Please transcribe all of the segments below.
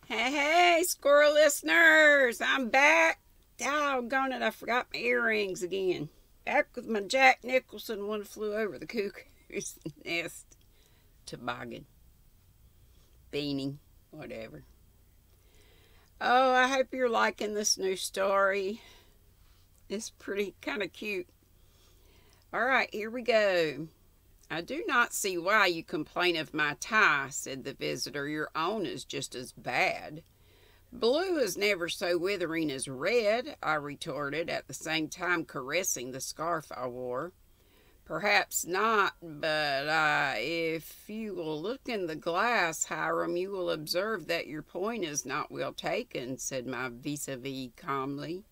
Hey, hey, squirrel listeners, I'm back. Doggone it, I forgot my earrings again. Back with my Jack Nicholson One Flew Over the Cuckoo's Nest toboggan, beanie, whatever. Oh, I hope you're liking this new story. It's pretty kind of cute. All right, here we go. I do not see why you complain of my tie, said the visitor. Your own is just as bad. Blue is never so withering as red, I retorted, at the same time caressing the scarf I wore. Perhaps not, but if you will look in the glass, Hiram, you will observe that your point is not well taken, said my vis-a-vis calmly.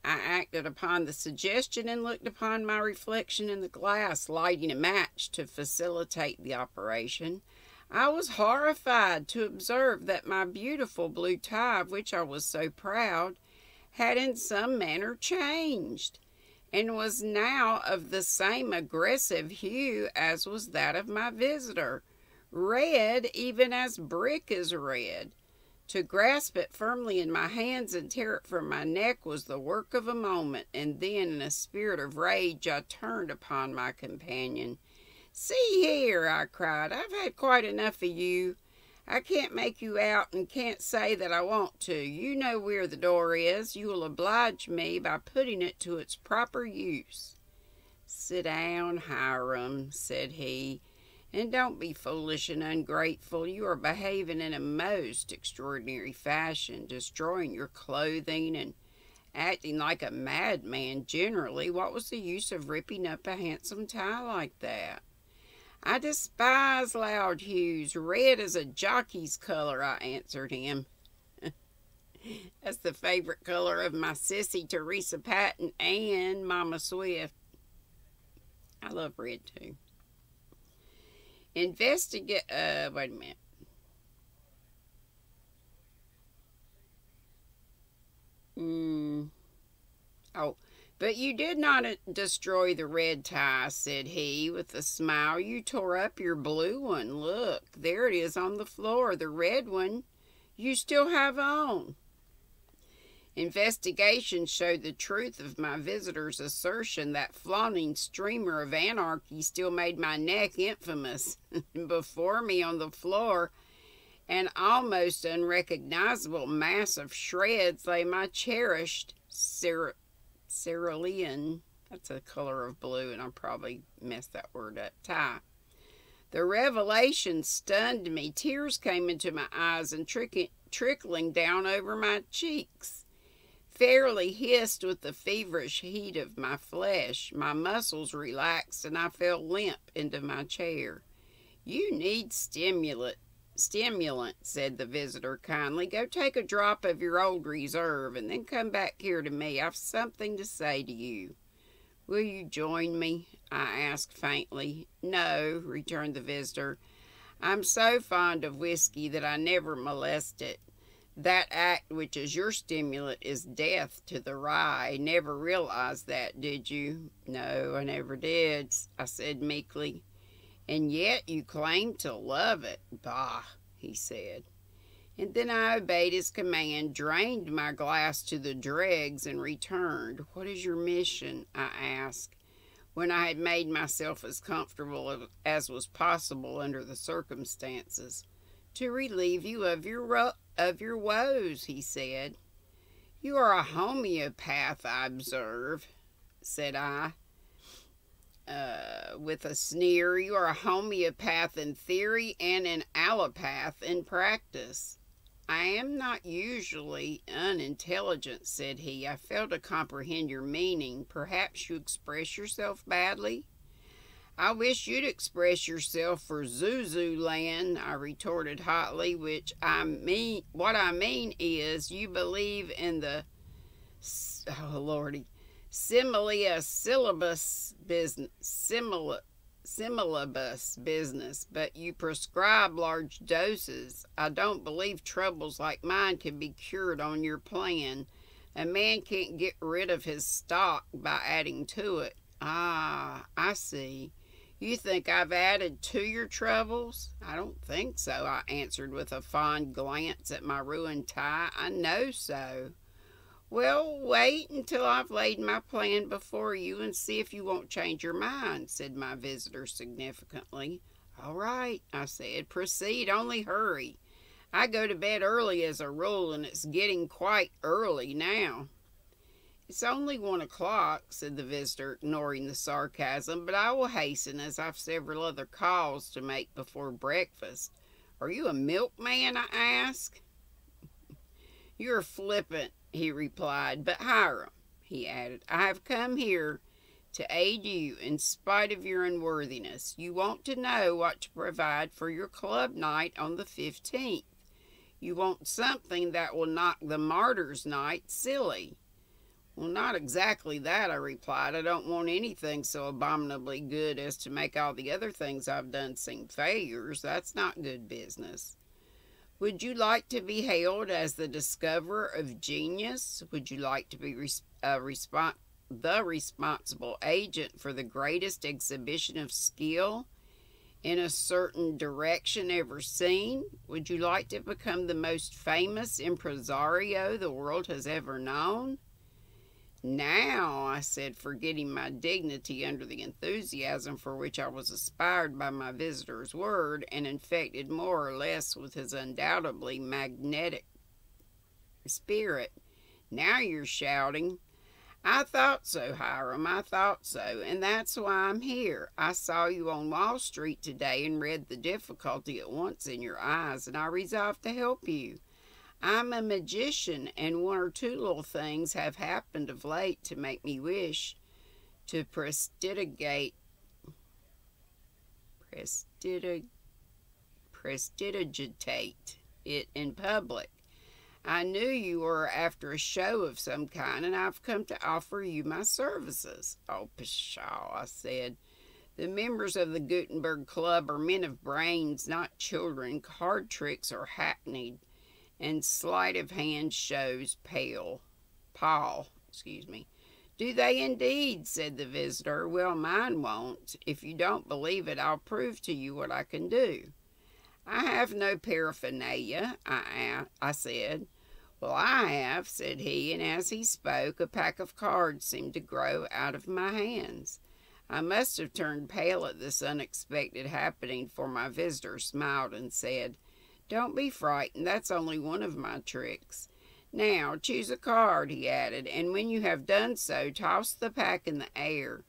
I acted upon the suggestion and looked upon my reflection in the glass, lighting a match to facilitate the operation. I was horrified to observe that my beautiful blue tie, of which I was so proud, had in some manner changed, and was now of the same aggressive hue as was that of my visitor, red even as brick is red. To grasp it firmly in my hands and tear it from my neck was the work of a moment, and then in a spirit of rage I turned upon my companion. "See here," I cried, "I've had quite enough of you. I can't make you out and can't say that I want to. You know where the door is. You will oblige me by putting it to its proper use." "Sit down, Hiram," said he, "and don't be foolish and ungrateful. You are behaving in a most extraordinary fashion, destroying your clothing and acting like a madman generally. What was the use of ripping up a handsome tie like that?" "I despise loud hues. Red is a jockey's color," I answered him. "That's the favorite color of my sissy Teresa Patton and Mama Swift. I love red too." Wait a minute. Oh, "but you did not destroy the red tie," said he with a smile. "You tore up your blue one. Look, there it is on the floor. The red one you still have on." Investigation showed the truth of my visitor's assertion. That flaunting streamer of anarchy still made my neck infamous. Before me on the floor, an almost unrecognizable mass of shreds, lay my cherished cerulean, that's a color of blue, and I probably messed that word up, tie. The revelation stunned me. Tears came into my eyes and trickling down over my cheeks. Fairly hissed with the feverish heat of my flesh. My muscles relaxed and I fell limp into my chair. "You need stimulant, said the visitor kindly. "Go take a drop of your old reserve and then come back here to me. I've something to say to you." "Will you join me?" I asked faintly. "No," returned the visitor. "I'm so fond of whiskey that I never molest it. That act which is your stimulant is death to the rye. Never realized that, did you?" "No, I never did," I said meekly. "And yet you claim to love it." "Bah," he said. And then I obeyed his command, drained my glass to the dregs, and returned. "What is your mission?" I asked, when I had made myself as comfortable as was possible under the circumstances. "To relieve you of your woes," he said. "You are a homeopath, I observe," said I, with a sneer. "You are a homeopath in theory and an allopath in practice." "I am not usually unintelligent," said he. "I fail to comprehend your meaning. Perhaps you express yourself badly?" "I wish you'd express yourself for Zuzuland," I retorted hotly. "What I mean is, you believe in the, oh lordy, similibus business, but you prescribe large doses. I don't believe troubles like mine can be cured on your plan. A man can't get rid of his stock by adding to it." "Ah, I see. You think I've added to your troubles? I don't think so, I answered with a fond glance at my ruined tie. I know so. Well, wait until I've laid my plan before you and see if you won't change your mind, said my visitor significantly. All right, I said, proceed, only hurry. I go to bed early as a rule, and it's getting quite early now. It's only 1 o'clock, said the visitor, ignoring the sarcasm, but I will hasten as I've several other calls to make before breakfast. Are you a milkman? I asked. You're flippant, he replied, but Hiram, he added, I have come here to aid you in spite of your unworthiness. You want to know what to provide for your club night on the 15th. You want something that will knock the martyr's night silly. Well, not exactly that, I replied. I don't want anything so abominably good as to make all the other things I've done seem failures. That's not good business. Would you like to be hailed as the discoverer of genius? Would you like to be the responsible agent for the greatest exhibition of skill in a certain direction ever seen? Would you like to become the most famous impresario the world has ever known? Now, I said, forgetting my dignity under the enthusiasm for which I was inspired by my visitor's word and infected more or less with his undoubtedly magnetic spirit. Now you're shouting. I thought so, Hiram, I thought so, and that's why I'm here. I saw you on Wall Street today and read the difficulty at once in your eyes, and I resolved to help you. I'm a magician, and 1 or 2 little things have happened of late to make me wish to prestidigitate it in public. I knew you were after a show of some kind, and I've come to offer you my services. Oh, pshaw, I said. The members of the Gutenberg Club are men of brains, not children. Card tricks are hackneyed, and sleight of hand shows pale. Do they indeed? Said the visitor. Well, mine won't. If you don't believe it, I'll prove to you what I can do. I have no paraphernalia, I said. Well, I have, said he, and as he spoke, a pack of cards seemed to grow out of my hands. I must have turned pale at this unexpected happening, for my visitor smiled and said, Don't be frightened, that's only one of my tricks. Now, choose a card, he added, and when you have done so, toss the pack in the air.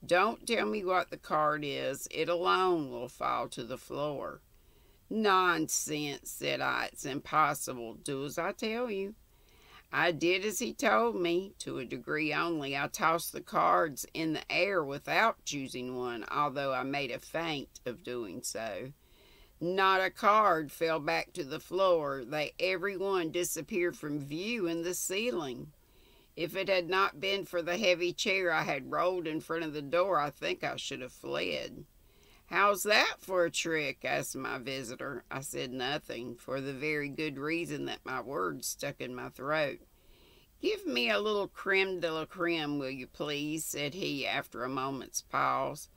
Don't tell me what the card is, it alone will fall to the floor. Nonsense, said I, it's impossible. Do as I tell you. I did as he told me, to a degree only. I tossed the cards in the air without choosing one, although I made a feint of doing so. Not a card fell back to the floor. They every one disappeared from view in the ceiling. If it had not been for the heavy chair I had rolled in front of the door, I think I should have fled. How's that for a trick? Asked my visitor. I said nothing, for the very good reason that my words stuck in my throat. Give me a little creme de la creme, will you please? Said he after a moment's pause.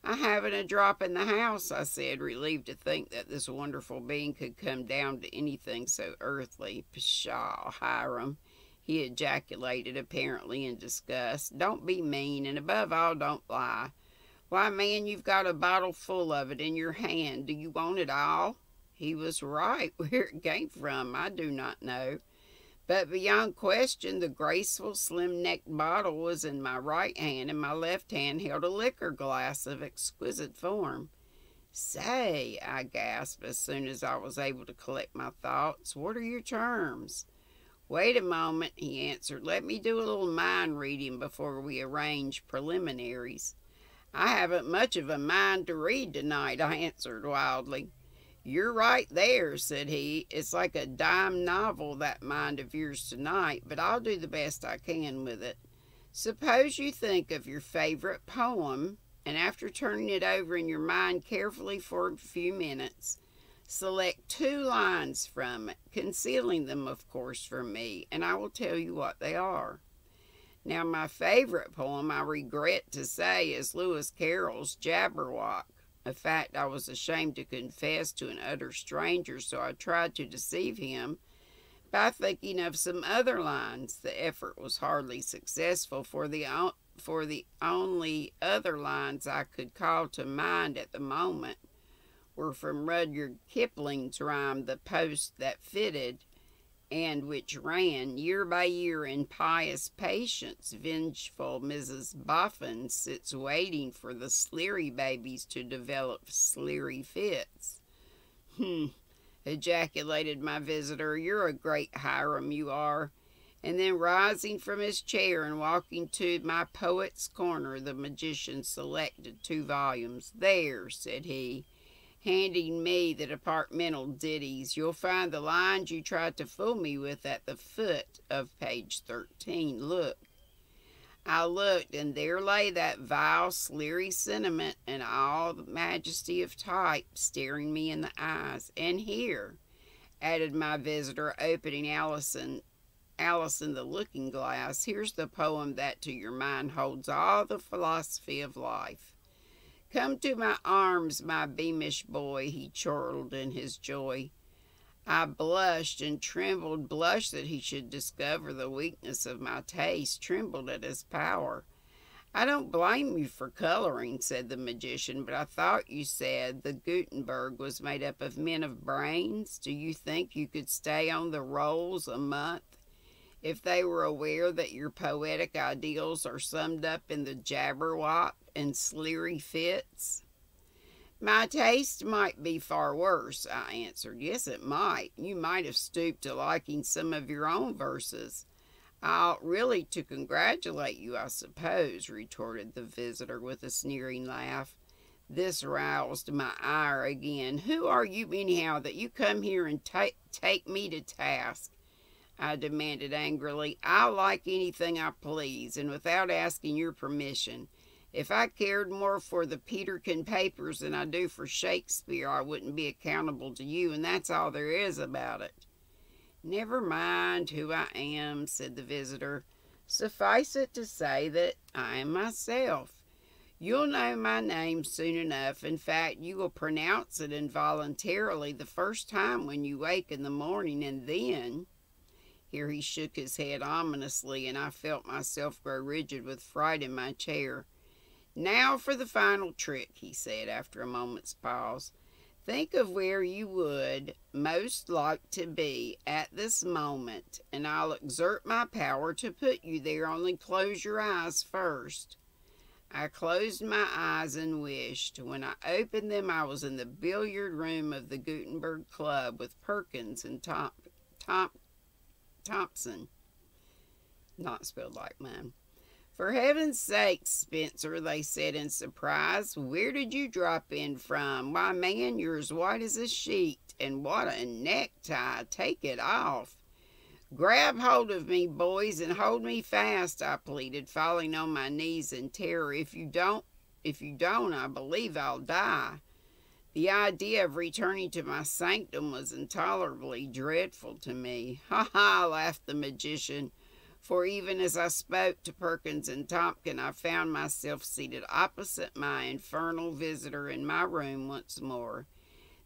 I haven't a drop in the house, I said, relieved to think that this wonderful being could come down to anything so earthly. Pshaw, Hiram, he ejaculated, apparently in disgust. Don't be mean, and above all, don't lie. Why, man, you've got a bottle full of it in your hand. Do you want it all? He was right. Where it came from, I do not know. But beyond question, the graceful, slim-necked bottle was in my right hand, and my left hand held a liquor glass of exquisite form. Say, I gasped as soon as I was able to collect my thoughts, what are your terms? Wait a moment, he answered. Let me do a little mind reading before we arrange preliminaries. I haven't much of a mind to read tonight, I answered wildly. You're right there, said he. It's like a dime novel, that mind of yours tonight, but I'll do the best I can with it. Suppose you think of your favorite poem, and after turning it over in your mind carefully for a few minutes, select 2 lines from it, concealing them, of course, from me, and I will tell you what they are. Now, my favorite poem, I regret to say, is Lewis Carroll's Jabberwock. A fact I was ashamed to confess to an utter stranger, so I tried to deceive him by thinking of some other lines. The effort was hardly successful, for the only other lines I could call to mind at the moment were from Rudyard Kipling's rhyme, The Post That Fitted, and which ran, year by year in pious patience, vengeful Mrs. Boffin sits waiting for the Sleary babies to develop Sleary fits. Ejaculated my visitor, you're a great Hiram, you are. And then rising from his chair and walking to my poet's corner, the magician selected 2 volumes. There, said he, handing me the departmental ditties. You'll find the lines you tried to fool me with at the foot of page 13. Look. I looked, and there lay that vile, Sleary sentiment in all the majesty of type, staring me in the eyes. And here, added my visitor, opening Allison the looking-glass, here's the poem that to your mind holds all the philosophy of life. Come to my arms, my beamish boy, he chortled in his joy. I blushed and trembled, blushed that he should discover the weakness of my taste, trembled at his power. I don't blame you for coloring, said the magician, but I thought you said the Gutenberg was made up of men of brains. Do you think you could stay on the rolls a month if they were aware that your poetic ideals are summed up in the Jabberwock and Sleary fits? My taste might be far worse, I answered. Yes, it might. You might have stooped to liking some of your own verses. I ought really to congratulate you, I suppose, retorted the visitor with a sneering laugh. This roused my ire again. Who are you anyhow that you come here and take me to task? I demanded angrily. I'll like anything I please, and without asking your permission. If I cared more for the Peterkin papers than I do for Shakespeare, I wouldn't be accountable to you, and that's all there is about it. Never mind who I am, said the visitor. Suffice it to say that I am myself. You'll know my name soon enough. In fact, you will pronounce it involuntarily the first time when you wake in the morning, and then... Here he shook his head ominously, and I felt myself grow rigid with fright in my chair. Now for the final trick, he said after a moment's pause. Think of where you would most like to be at this moment, and I'll exert my power to put you there, only close your eyes first. I closed my eyes and wished. When I opened them, I was in the billiard room of the Gutenberg Club with Perkins and Thompson. Not spelled like mine. For heaven's sake, Spencer, they said in surprise, where did you drop in from? Why, man, you're as white as a sheet, and what a necktie. Take it off. Grab hold of me, boys, and hold me fast, I pleaded, falling on my knees in terror. If you don't, I believe I'll die. The idea of returning to my sanctum was intolerably dreadful to me. Ha ha, laughed the magician. For even as I spoke to Perkins and Tompkin, I found myself seated opposite my infernal visitor in my room once more.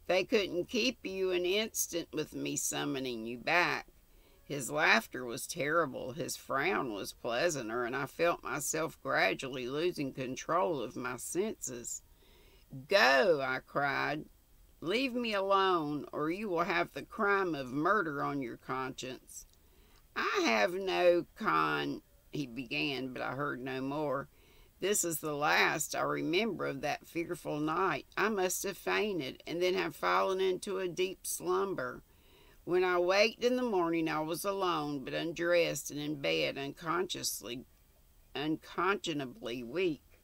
They couldn't keep you an instant with me summoning you back. His laughter was terrible, his frown was pleasanter, and I felt myself gradually losing control of my senses. Go, I cried. Leave me alone, or you will have the crime of murder on your conscience. I have no he began, but I heard no more. This is the last I remember of that fearful night. I must have fainted, and then have fallen into a deep slumber. When I waked in the morning, I was alone, but undressed and in bed, unconscionably weak,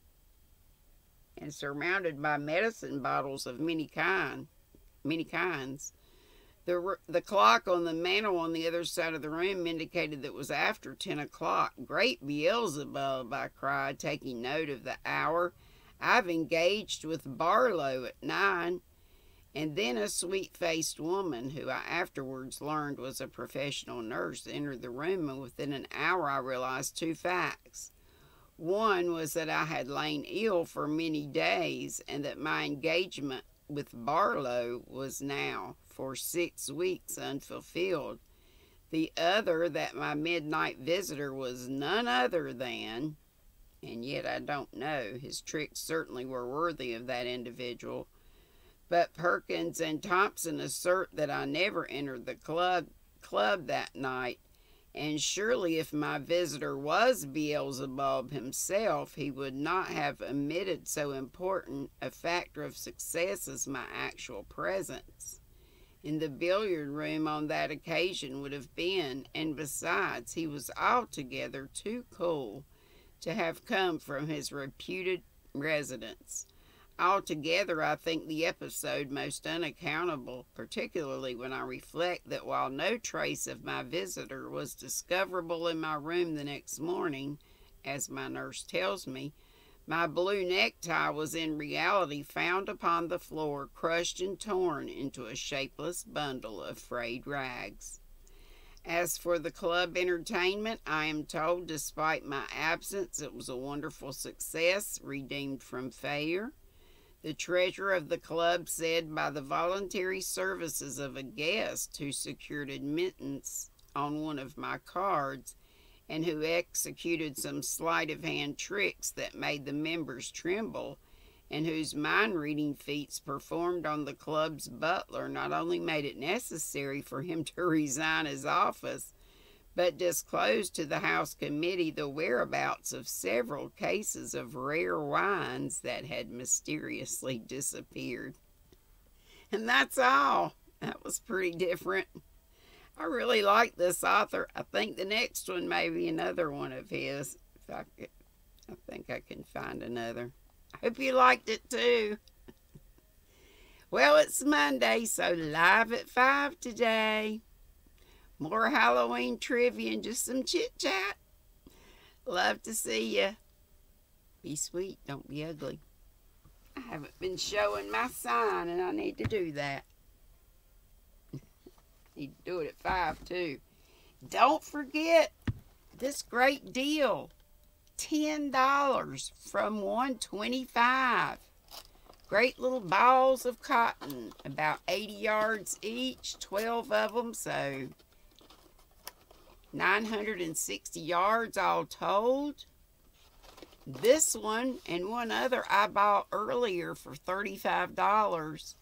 and surrounded by medicine bottles of many kinds. The clock on the mantel on the other side of the room indicated that it was after 10 o'clock. Great Beelzebub, I cried, taking note of the hour. I've engaged with Barlow at 9. And then a sweet-faced woman, who I afterwards learned was a professional nurse, entered the room, and within an hour I realized two facts. One was that I had lain ill for many days, and that my engagement with Barlow was now for 6 weeks unfulfilled. The other, that my midnight visitor was none other than, and yet I don't know, his tricks certainly were worthy of that individual, but Perkins and Thompson assert that I never entered the club that night, and surely if my visitor was Beelzebub himself, he would not have omitted so important a factor of success as my actual presence in the billiard room on that occasion would have been, and besides, he was altogether too cool to have come from his reputed residence. Altogether, I think the episode most unaccountable, particularly when I reflect that while no trace of my visitor was discoverable in my room the next morning, as my nurse tells me, my blue necktie was in reality found upon the floor, crushed and torn into a shapeless bundle of frayed rags. As for the club entertainment, I am told, despite my absence, it was a wonderful success, redeemed from failure. The treasurer of the club said by the voluntary services of a guest who secured admittance on one of my cards, and who executed some sleight-of-hand tricks that made the members tremble, and whose mind-reading feats performed on the club's butler not only made it necessary for him to resign his office, but disclosed to the House Committee the whereabouts of several cases of rare wines that had mysteriously disappeared. And that's all. That was pretty different. I really like this author. I think the next one may be another one of his. I think I can find another. I hope you liked it too. Well, it's Monday, so live at 5 today. More Halloween trivia and just some chit-chat. Love to see you. Be sweet, don't be ugly. I haven't been showing my sign, and I need to do that. Need to do it at 5 too. Don't forget this great deal. $10 from $125. Great little balls of cotton, about 80 yards each, 12 of them, so 960 yards all told. This one and one other I bought earlier for $35.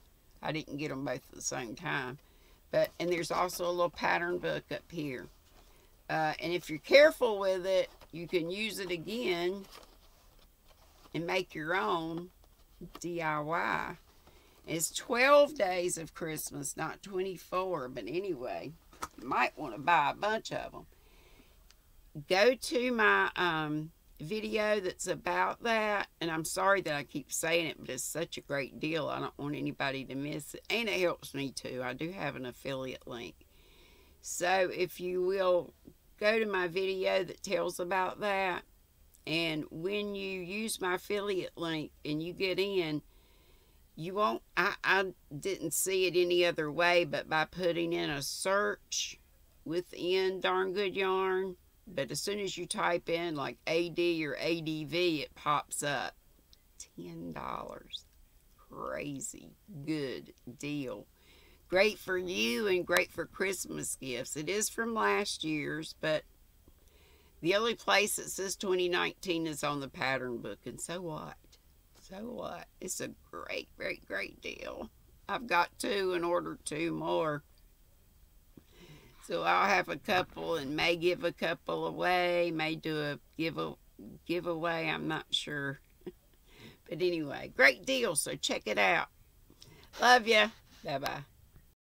I didn't get them both at the same time. And there's also a little pattern book up here. And if you're careful with it, you can use it again and make your own DIY. It's 12 days of Christmas, not 24, but anyway, you might want to buy a bunch of them. Go to my video that's about that, and I'm sorry that I keep saying it, but it's such a great deal. I don't want anybody to miss it, and it helps me too. I do have an affiliate link. So if you will go to my video that tells about that, and when you use my affiliate link and you get in, you won't, I didn't see it any other way but by putting in a search within Darn Good Yarn. But as soon as you type in like AD or ADV, it pops up. $10. Crazy good deal. Great for you and great for Christmas gifts. It is from last year's, but the only place that says 2019 is on the pattern book. And so what? So what? It's a great, great, great deal. I've got 2 and ordered 2 more. So I'll have a couple and may give a couple away, may do a giveaway, I'm not sure. But anyway, great deal, so check it out. Love ya. Bye-bye.